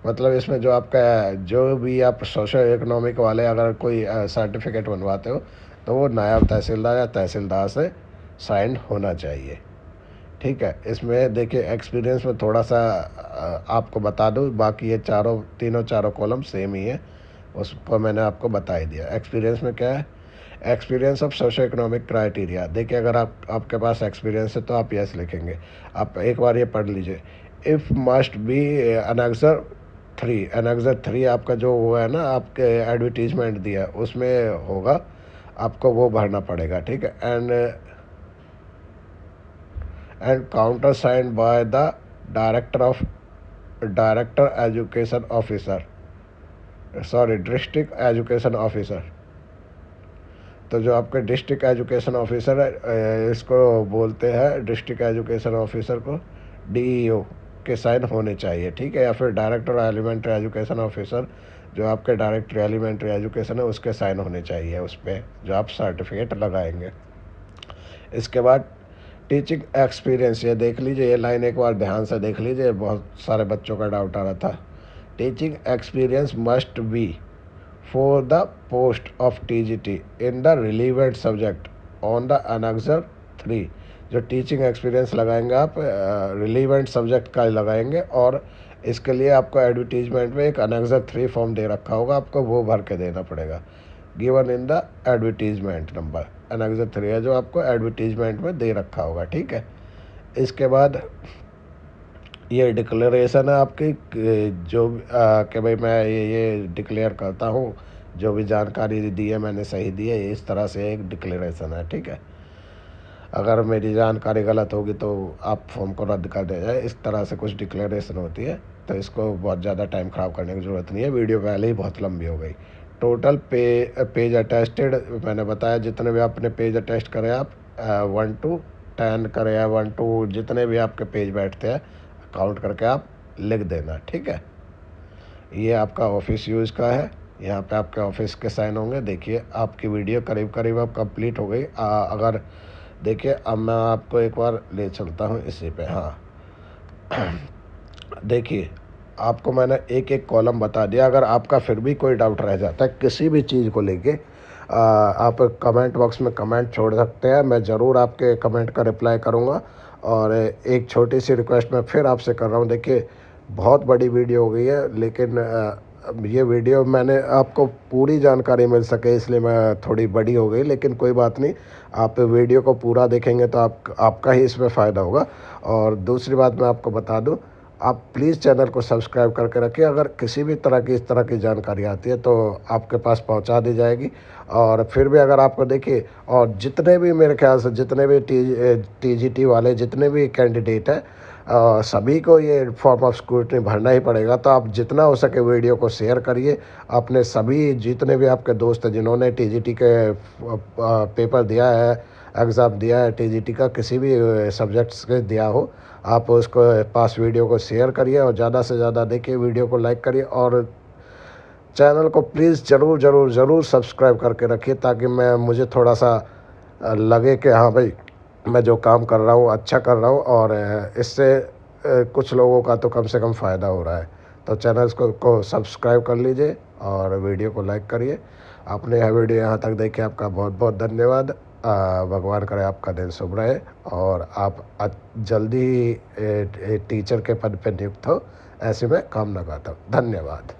मतलब इसमें जो आपका जो भी आप सोशो इकोनॉमिक वाले अगर कोई सर्टिफिकेट बनवाते हो तो वो नायब तहसीलदार या तहसीलदार से साइन होना चाहिए, ठीक है। इसमें देखिए एक्सपीरियंस में थोड़ा सा आपको बता दूँ, बाकी ये तीनों चारों कॉलम सेम ही है, उस पर मैंने आपको बता ही दिया। एक्सपीरियंस में क्या है, experience of socio economic criteria. देखिए अगर आपके पास एक्सपीरियंस है तो आप यस लिखेंगे। आप एक बार ये पढ़ लीजिए, if must be annexure 3, annexure 3 आपका जो वो है ना, आपके एडवर्टीजमेंट दिया है उसमें होगा, आपको वो भरना पड़ेगा, ठीक है। And counter signed by the director education officer, sorry district education officer. तो जो आपके डिस्ट्रिक्ट एजुकेशन ऑफिसर है, इसको बोलते हैं डिस्ट्रिक्ट एजुकेशन ऑफिसर को डीईओ के साइन होने चाहिए, ठीक है। या फिर डायरेक्टर एलिमेंट्री एजुकेशन ऑफिसर, जो आपके डायरेक्टर एलिमेंट्री एजुकेशन है उसके साइन होने चाहिए उस पर जो आप सर्टिफिकेट लगाएंगे। इसके बाद टीचिंग एक्सपीरियंस, ये देख लीजिए, ये लाइन एक बार ध्यान से देख लीजिए, बहुत सारे बच्चों का डाउट आ रहा था। Teaching experience must be for the post of TGT in the relevant subject on the annexure 3। जो टीचिंग एक्सपीरियंस लगाएंगे आप रिलीवेंट सब्जेक्ट का लगाएंगे, और इसके लिए आपको एडवर्टीजमेंट में एक अनेक्सर 3 फॉर्म दे रखा होगा, आपको वो भर के देना पड़ेगा, given in the advertisement number. Annexure 3 है जो आपको एडवर्टीजमेंट में दे रखा होगा, ठीक है। इसके बाद ये डिक्लेरेशन है आपकी जो कि भाई मैं ये डिक्लेयर करता हूँ, जो भी जानकारी दी है मैंने सही दी है, इस तरह से एक डिक्लेरेशन है, ठीक है। अगर मेरी जानकारी गलत होगी तो आप फॉर्म को रद्द कर दे जाए, इस तरह से कुछ डिक्लेरेशन होती है। तो इसको बहुत ज़्यादा टाइम ख़राब करने की ज़रूरत नहीं है, वीडियो पहले ही बहुत लंबी हो गई। टोटल पेज अटेस्टेड मैंने बताया, जितने भी आपने पेज अटेस्ट करे आप 1 to 10 करे या 1 to जितने भी आपके पेज बैठते हैं काउंट करके आप लिख देना, ठीक है। ये आपका ऑफिस यूज़ का है, यहाँ पे आपके ऑफिस के साइन होंगे। देखिए आपकी वीडियो करीब करीब अब कंप्लीट हो गई। अगर देखिए अब मैं आपको एक बार ले चलता हूँ इसी पे। हाँ देखिए आपको मैंने एक एक कॉलम बता दिया। अगर आपका फिर भी कोई डाउट रह जाता है किसी भी चीज़ को लेके, आप कमेंट बॉक्स में कमेंट छोड़ सकते हैं, मैं ज़रूर आपके कमेंट का रिप्लाई करूँगा। और एक छोटी सी रिक्वेस्ट मैं फिर आपसे कर रहा हूँ, देखिए बहुत बड़ी वीडियो हो गई है, लेकिन ये वीडियो मैंने आपको पूरी जानकारी मिल सके इसलिए मैं थोड़ी बड़ी हो गई, लेकिन कोई बात नहीं, आप वीडियो को पूरा देखेंगे तो आपका ही इसमें फ़ायदा होगा। और दूसरी बात मैं आपको बता दूं, आप प्लीज़ चैनल को सब्सक्राइब करके रखिए। अगर किसी भी तरह की इस तरह की जानकारी आती है तो आपके पास पहुंचा दी जाएगी। और फिर भी अगर आपको देखिए, और जितने भी मेरे ख्याल से जितने भी टीजीटी वाले जितने भी कैंडिडेट हैं, सभी को ये फॉर्म ऑफ स्क्रूटनी भरना ही पड़ेगा। तो आप जितना हो सके वीडियो को शेयर करिए, अपने सभी जितने भी आपके दोस्त हैं जिन्होंने टीजीटी के पेपर दिया है, एग्ज़ाम दिया है टीजीटी का, किसी भी सब्जेक्ट्स के दिया हो, आप उसको पास वीडियो को शेयर करिए और ज़्यादा से ज़्यादा देखिए, वीडियो को लाइक करिए और चैनल को प्लीज़ ज़रूर सब्सक्राइब करके रखिए, ताकि मुझे थोड़ा सा लगे कि हाँ भाई मैं जो काम कर रहा हूँ अच्छा कर रहा हूँ, और इससे कुछ लोगों का तो कम से कम फ़ायदा हो रहा है। तो चैनल को सब्सक्राइब कर लीजिए और वीडियो को लाइक करिए। आपने यह वीडियो यहाँ तक देखी, आपका बहुत बहुत धन्यवाद। भगवान करे आपका दिन शुभ रहे और आप जल्दी टीचर के पद पर नियुक्त हो, ऐसी मैं कामना करता हूँ। धन्यवाद।